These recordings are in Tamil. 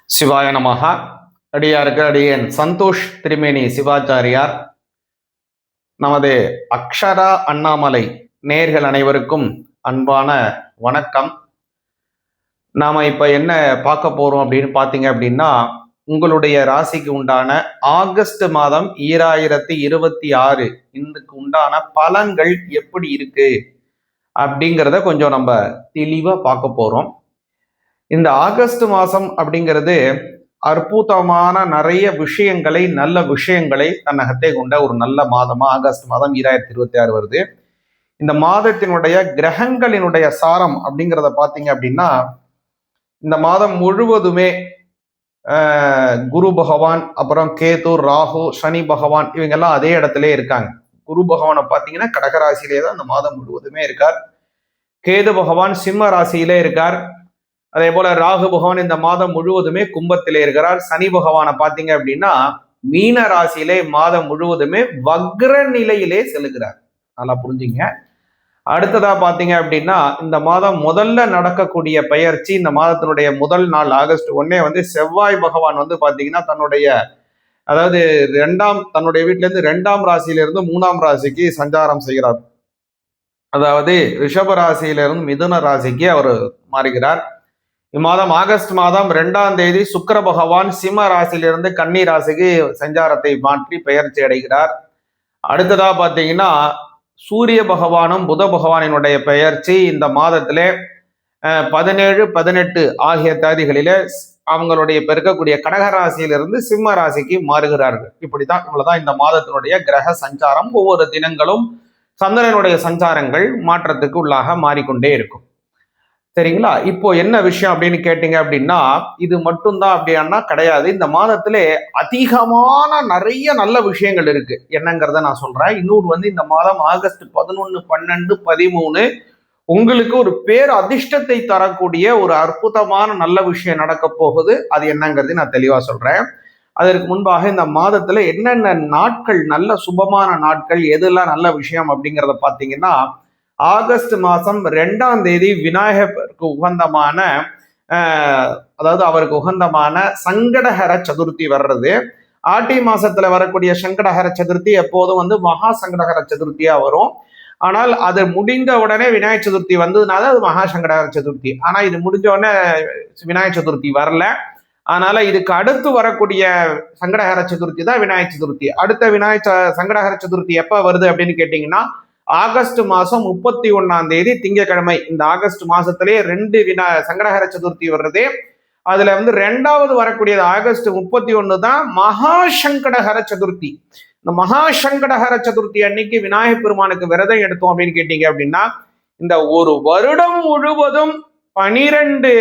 சிவாய நமக. அடியாருக்கு அடியேன் சந்தோஷ் திருமேனி சிவாச்சாரியார். நமது அக்ஷரா அண்ணாமலை நேயர்கள் அனைவருக்கும் அன்பான வணக்கம். நாம இப்ப என்ன பார்க்க போறோம் அப்படின்னு பார்த்தீங்க அப்படின்னா, உங்களுடைய ராசிக்கு உண்டான ஆகஸ்ட் மாதம் 2026 இதுக்கு உண்டான பலன்கள் எப்படி இருக்கு அப்படிங்கிறத கொஞ்சம் நம்ம தெளிவா பார்க்க போறோம். இந்த ஆகஸ்ட் மாதம் அப்படிங்கிறது அற்புதமான நிறைய விஷயங்களை, நல்ல விஷயங்களை தன்னகத்தை கொண்ட ஒரு நல்ல மாதமா ஆகஸ்ட் மாதம் 2026 வருது. இந்த மாதத்தினுடைய கிரகங்களினுடைய சாரம் அப்படிங்கிறத பார்த்தீங்க அப்படின்னா, இந்த மாதம் முழுவதுமே குரு பகவான், அப்புறம் கேது, ராகு, சனி பகவான் இவங்கெல்லாம் அதே இடத்துல இருக்காங்க. குரு பகவானை பார்த்தீங்கன்னா கடகராசியிலே தான் இந்த மாதம் முழுவதுமே இருக்கார். கேது பகவான் சிம்ம ராசியிலே இருக்கார். அதே போல ராகு பகவான் இந்த மாதம் முழுவதுமே கும்பத்திலே இருக்கிறார். சனி பகவானை பார்த்தீங்க அப்படின்னா மீன ராசியிலே மாதம் முழுவதுமே வக்ர நிலையிலே செல்கிறார். நல்லா புரிஞ்சுங்க. அடுத்ததா பார்த்தீங்க அப்படின்னா இந்த மாதம் முதல்ல நடக்கக்கூடிய பெயர்ச்சி, இந்த மாதத்தினுடைய முதல் நாள் ஆகஸ்ட் 1 செவ்வாய் பகவான் பார்த்தீங்கன்னா அதாவது தன்னுடைய வீட்டில இருந்து 2ஆம் ராசியிலிருந்து 3ஆம் ராசிக்கு சஞ்சாரம் செய்கிறார். அதாவது ரிஷப ராசியிலிருந்து மிதுன ராசிக்கு அவர் மாறுகிறார். இம்மாதம் ஆகஸ்ட் மாதம் 2ஆம் தேதி சுக்கிர பகவான் சிம்ம ராசியிலிருந்து கன்னி ராசிக்கு சஞ்சாரத்தை மாற்றி பெயர்ச்சி அடைகிறார். அடுத்ததா பார்த்தீங்கன்னா சூரிய பகவானும் புத பகவானினுடைய பெயர்ச்சி இந்த மாதத்திலே 17, 18 ஆகிய தேதிகளிலே அவங்களுடைய பெருக்கக்கூடிய கடகராசியிலிருந்து சிம்ம ராசிக்கு மாறுகிறார்கள். இவ்வளவுதான் இந்த மாதத்தினுடைய கிரக சஞ்சாரம். ஒவ்வொரு தினங்களும் சந்திரனுடைய சஞ்சாரங்கள் மாற்றத்துக்கு உள்ளாக மாறிக்கொண்டே இருக்கும். சரிங்களா? இப்போ என்ன விஷயம் அப்படின்னு கேட்டீங்க அப்படின்னா, இது மட்டும்தான் அப்படின்னா கிடையாது. இந்த மாதத்திலே அதிகமான நிறைய நல்ல விஷயங்கள் இருக்கு. என்னங்கிறத நான் சொல்றேன். இன்னொரு இந்த மாதம் ஆகஸ்ட் 11, 12, 13 உங்களுக்கு ஒரு பேர் அதிர்ஷ்டத்தை தரக்கூடிய ஒரு அற்புதமான நல்ல விஷயம் நடக்க போகுது. அது என்னங்கிறது நான் தெளிவா சொல்றேன். அதற்கு முன்பாக இந்த மாதத்துல என்னென்ன நாட்கள் நல்ல சுபமான நாட்கள், எதெல்லாம் நல்ல விஷயம் அப்படிங்கிறத பார்த்தீங்கன்னா, ஆகஸ்ட் மாதம் 2ஆம் தேதி விநாயகருக்கு உகந்தமான அதாவது அவருக்கு உகந்தமான சங்கடஹர சதுர்த்தி வர்றது. ஆட்டி மாசத்துல வரக்கூடிய சங்கடஹர சதுர்த்தி எப்போதும் மகா சங்கடஹர சதுர்த்தியா வரும். ஆனால் அது முடிந்த உடனே விநாயகர் சதுர்த்தி வந்ததுனால அது மகா சங்கடஹர சதுர்த்தி. ஆனா இது முடிஞ்ச உடனே விநாயகர் சதுர்த்தி வரல. அதனால இதுக்கு அடுத்து வரக்கூடிய சங்கடஹர சதுர்த்தி தான் விநாயகர் சதுர்த்தி. அடுத்த சங்கடஹர சதுர்த்தி எப்ப வருது அப்படின்னு கேட்டீங்கன்னா, ஆகஸ்ட் மாசம் 31ஆம் தேதி திங்கட்கிழமை. இந்த ஆகஸ்ட் மாசத்திலே 2 சங்கடஹர சதுர்த்தி வர்றது. அதுல 2வது வரக்கூடியது ஆகஸ்ட் 31 தான் மகா சங்கடஹர சதுர்த்தி. இந்த மகா சங்கடஹர சதுர்த்தி அன்னைக்கு விநாயகர் பெருமானுக்கு விரதம் எடுத்தோம் அப்படின்னு கேட்டீங்க அப்படின்னா, இந்த ஒரு வருடம் முழுவதும் 12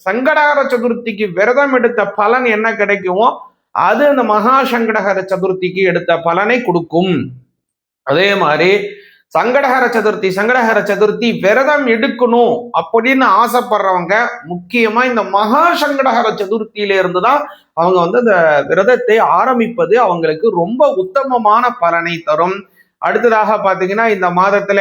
சங்கடஹர சதுர்த்திக்கு விரதம் எடுத்த பலன் என்ன கிடைக்குமோ அது அந்த மகா சங்கடஹர சதுர்த்திக்கு எடுத்த பலனை கொடுக்கும். அதே மாதிரி சங்கடஹர சதுர்த்தி விரதம் எடுக்கணும் அப்படின்னு ஆசைப்படுறவங்க முக்கியமா இந்த மகா சங்கடஹர சதுர்த்தியில இருந்துதான் அவங்க இந்த விரதத்தை ஆரம்பிப்பது அவங்களுக்கு ரொம்ப உத்தமமான பலனை தரும். அடுத்ததாக பாத்தீங்கன்னா இந்த மாதத்துல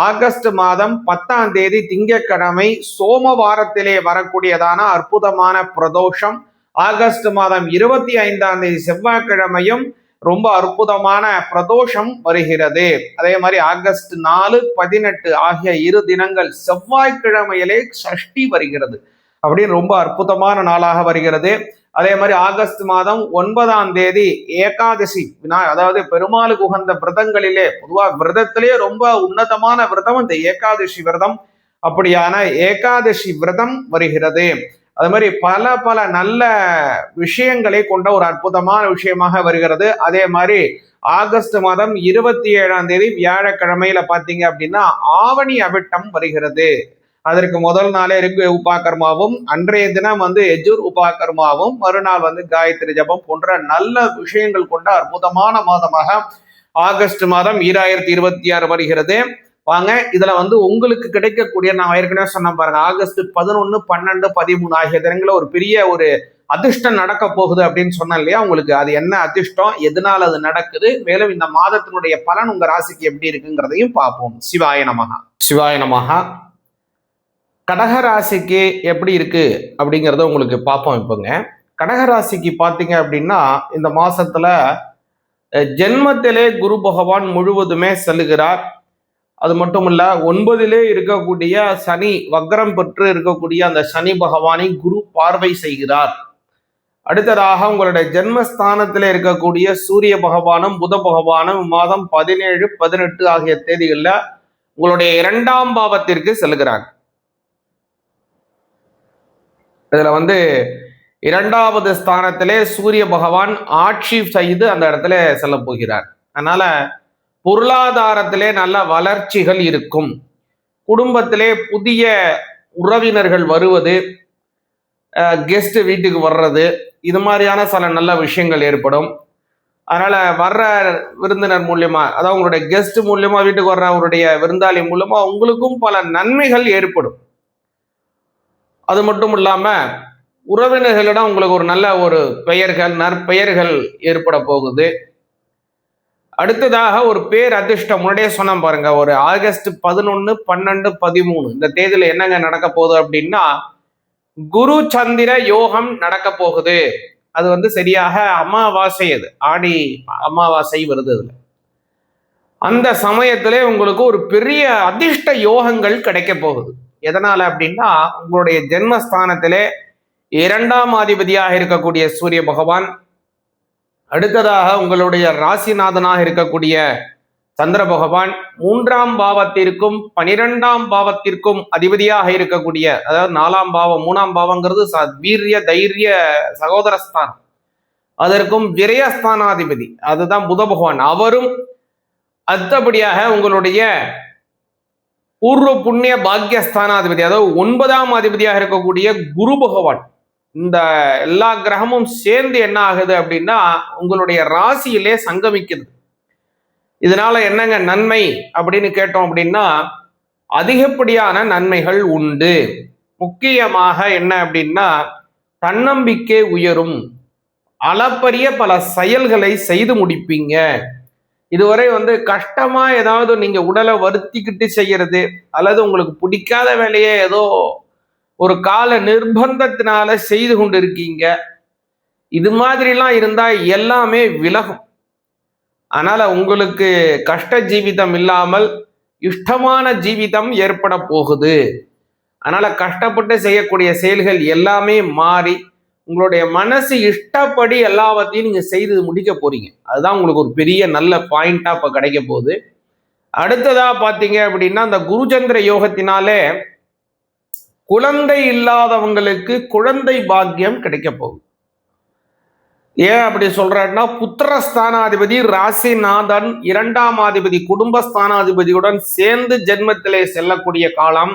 ஆகஸ்ட் மாதம் 10ஆம் தேதி திங்கட்கிழமை சோமவாரத்திலே வரக்கூடியதான அற்புதமான பிரதோஷம். ஆகஸ்ட் மாதம் 25ஆம் தேதி செவ்வாய்க்கிழமையும் ரொம்ப அற்புதமான பிரதோஷம் வருகிறது. அதே மாதிரி ஆகஸ்ட் 4, 18 ஆகிய 2 தினங்கள் செவ்வாய்க்கிழமையிலே சஷ்டி வருகிறது. அப்படின்னு ரொம்ப அற்புதமான நாளாக வருகிறது. அதே மாதிரி ஆகஸ்ட் மாதம் 9ஆம் தேதி ஏகாதசி, அதாவது பெருமாளுக்கு உகந்த விரதங்களிலே பொதுவாக விரதத்திலே ரொம்ப உன்னதமான விரதம் இந்த ஏகாதசி விரதம். அப்படியான ஏகாதசி விரதம் வருகிறது. அது மாதிரி பல நல்ல விஷயங்களை கொண்ட ஒரு அற்புதமான விஷயமாக வருகிறது. அதே மாதிரி ஆகஸ்ட் மாதம் 27ஆம் தேதி வியாழக்கிழமையில பார்த்தீங்க அப்படின்னா ஆவணி அவிட்டம் வருகிறது. அதற்கு முதல் நாளே ரிக் உபாகர்மாவும், அன்றைய தினம் எஜுர் உபாகர்மாவும், மறுநாள் காயத்ரி ஜபம் போன்ற நல்ல விஷயங்கள் கொண்ட அற்புதமான மாதமாக ஆகஸ்ட் மாதம் 2026 வருகிறது. வாங்க இதுல உங்களுக்கு கிடைக்கக்கூடிய, நான் ஏற்கனவே சொன்ன பாருங்க, ஆகஸ்ட் 11, 12, 13 ஆகிய தினங்களில் ஒரு பெரிய ஒரு அதிர்ஷ்டம் நடக்க போகுது அப்படின்னு சொன்னேன் இல்லையா? உங்களுக்கு அது என்ன அதிர்ஷ்டம், எதனால அது நடக்குது, மேலும் இந்த மாதத்தினுடைய பலன் உங்க ராசிக்கு எப்படி இருக்குங்கிறதையும் பார்ப்போம். சிவாய நமகா. சிவாய நமகா. கடகராசிக்கு எப்படி இருக்கு அப்படிங்கிறத உங்களுக்கு பார்ப்போம். இப்போங்க கடகராசிக்கு பார்த்தீங்க அப்படின்னா இந்த மாசத்துல ஜென்மத்திலே குரு பகவான் முழுவதுமே செல்லுகிறார். அது மட்டும் இல்ல 9லே இருக்கக்கூடிய சனி வக்ரம் பெற்று இருக்கக்கூடிய அந்த சனி பகவானை குரு பார்வை செய்கிறார். அடுத்ததாக உங்களுடைய ஜென்மஸ்தானத்தில் இருக்கக்கூடிய சூரிய பகவானும் புத பகவானும் மாதம் 17, 18 ஆகிய தேதிகளில் உங்களுடைய 2ஆம் பாவத்திற்கு செல்கிறாங்க. இதுல 2வது ஸ்தானத்திலே சூரிய பகவான் ஆட்சி செய்து அந்த இடத்துல செல்ல போகிறார். அதனால பொருளாதாரத்திலே நல்ல வளர்ச்சிகள் இருக்கும். குடும்பத்திலே புதிய உறவினர்கள் வருவது, கெஸ்ட் வீட்டுக்கு வர்றது, இது மாதிரியான சில நல்ல விஷயங்கள் ஏற்படும். அதனால வர்ற விருந்தினர் மூலியமா, அதாவது உங்களுடைய கெஸ்ட் மூலியமா வீட்டுக்கு வர்ற அவருடைய விருந்தாளி மூலமா உங்களுக்கும் பல நன்மைகள் ஏற்படும். அது மட்டும் இல்லாம உறவினர்களிடம் உங்களுக்கு ஒரு நல்ல ஒரு பெயர்கள் நற்பெயர்கள் ஏற்பட போகுது. அடுத்ததாக ஒரு பேர் அதிர்ஷ்டம் முன்னாடியே சொன்ன பாருங்க, ஒரு ஆகஸ்ட் 11, 12, 13 இந்த தேதியில என்னங்க நடக்க போகுது அப்படின்னா குரு சந்திர யோகம் நடக்க போகுது. அது சரியாக அமாவாசை, அது ஆடி அமாவாசை வருது. அதுல அந்த சமயத்திலே உங்களுக்கு ஒரு பெரிய அதிர்ஷ்ட யோகங்கள் கிடைக்க போகுது. எதனால அப்படின்னா உங்களுடைய ஜென்மஸ்தானத்திலே 2ஆம் அதிபதியாக இருக்கக்கூடிய சூரிய பகவான், அடுத்ததாக உங்களுடைய ராசிநாதனாக இருக்கக்கூடிய சந்திர பகவான், 3ஆம் பாவத்திற்கும் 12ஆம் பாவத்திற்கும் அதிபதியாக இருக்கக்கூடிய, அதாவது 4ஆம் பாவம் 3ஆம் பாவங்கிறது வீரிய தைரிய சகோதரஸ்தானம், அதற்கும் விரயஸ்தானாதிபதி அதுதான் புத பகவான், அவரும் அடுத்தபடியாக உங்களுடைய பூர்வ புண்ணிய பாக்கியஸ்தானாதிபதி அதாவது 9ஆம் அதிபதியாக இருக்கக்கூடிய குரு பகவான், இந்த எல்லா கிரகமும் சேர்ந்து என்ன ஆகுது அப்படின்னா உங்களுடைய ராசியிலே சங்கமிக்குது. இதனால என்னங்க நன்மை அப்படின்னு கேட்டோம் அப்படின்னா அதிகப்படியான நன்மைகள் உண்டு. முக்கியமாக என்ன அப்படின்னா தன்னம்பிக்கை உயரும், அளப்பரிய பல செயல்களை செய்து முடிப்பீங்க. இதுவரை கஷ்டமா ஏதாவது நீங்க உடலை வருத்திக்கிட்டு செய்யறது, அல்லது உங்களுக்கு பிடிக்காத வேலையை ஏதோ ஒரு கால நிர்பந்தத்தினால செய்து கொண்டு இருக்கீங்க, இது மாதிரிலாம் இருந்தா எல்லாமே விலகும். அதனால உங்களுக்கு கஷ்ட ஜீவிதம் இல்லாமல் இஷ்டமான ஜீவிதம் ஏற்பட போகுது. அதனால கஷ்டப்பட்டு செய்யக்கூடிய செயல்கள் எல்லாமே மாறி உங்களுடைய மனசு இஷ்டப்படி எல்லாவற்றையும் நீங்க செய்து முடிக்க போறீங்க. அதுதான் உங்களுக்கு ஒரு பெரிய நல்ல பாயிண்டா இப்ப கிடைக்க போகுது. அடுத்ததா பாத்தீங்க அப்படின்னா அந்த குருச்சந்திர யோகத்தினாலே குழந்தை இல்லாதவங்களுக்கு குழந்தை பாக்கியம் கிடைக்க போகுது. ஏன் அப்படி சொல்றேன்னா புத்திரஸ்தானாதிபதி ராசிநாதன் 2ஆம் அதிபதி குடும்பஸ்தானாதிபதியுடன் சேர்ந்து ஜென்மத்திலே செல்லக்கூடிய காலம்.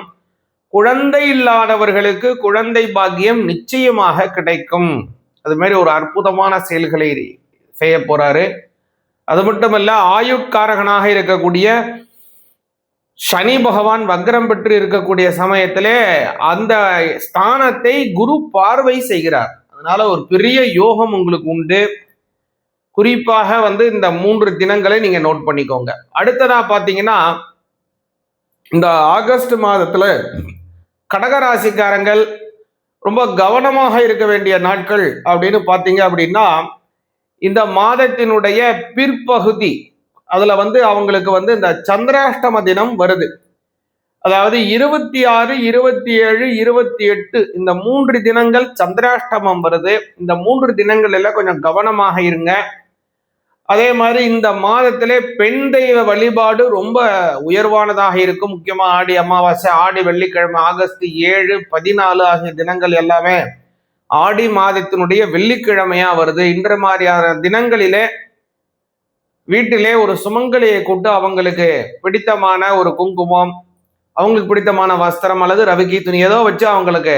குழந்தை இல்லாதவர்களுக்கு குழந்தை பாக்கியம் நிச்சயமாக கிடைக்கும். அது மாதிரி ஒரு அற்புதமான செயல்களை செய்ய போறாரு. அது மட்டுமல்ல ஆயுட்காரகனாக இருக்கக்கூடிய சனி பகவான் வக்ரம் பெற்று இருக்கக்கூடிய சமயத்திலே அந்த ஸ்தானத்தை குரு பார்வை செய்கிறார். அதனால ஒரு பெரிய யோகம் உங்களுக்கு உண்டு. குறிப்பாக இந்த 3 தினங்களை நீங்க நோட் பண்ணிக்கோங்க. அடுத்ததா பாத்தீங்கன்னா இந்த ஆகஸ்ட் மாதத்துல கடகராசிக்காரங்கள் ரொம்ப கவனமாக இருக்க வேண்டிய நாட்கள் அப்படின்னு பாத்தீங்க அப்படின்னா இந்த மாதத்தினுடைய பிற்பகுதி அதுல அவங்களுக்கு இந்த சந்திராஷ்டம தினம் வருது. அதாவது 26, 27, 28 இந்த 3 தினங்கள் சந்திராஷ்டமம் வருது. இந்த 3 தினங்கள் எல்லாம் கொஞ்சம் கவனமாக இருங்க. அதே மாதிரி இந்த மாதத்திலே பெண் தெய்வ வழிபாடு ரொம்ப உயர்வானதாக இருக்கும். முக்கியமா ஆடி அமாவாசை, ஆடி வெள்ளிக்கிழமை, ஆகஸ்ட் 7, 14 ஆகிய தினங்கள் எல்லாமே ஆடி மாதத்தினுடைய வெள்ளிக்கிழமையா வருது. இன்ற மாதிரியான தினங்களிலே வீட்டிலே ஒரு சுமங்கலியை கூட்டு அவங்களுக்கு பிடித்தமான ஒரு குங்குமம், அவங்களுக்கு பிடித்தமான வஸ்திரம் அல்லது ரவிக்கி துணி ஏதோ வச்சு அவங்களுக்கு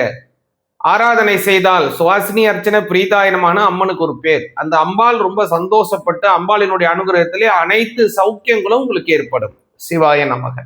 ஆராதனை செய்தால், சுவாசினி அர்ச்சனை பிரீதாயனமான அம்மனுக்கு ஒரு பேர், அந்த அம்பாள் ரொம்ப சந்தோஷப்பட்டு அம்பாளினுடைய அனுகிரகத்திலே அனைத்து சௌக்கியங்களும் உங்களுக்கு ஏற்படும். சிவாய நமக.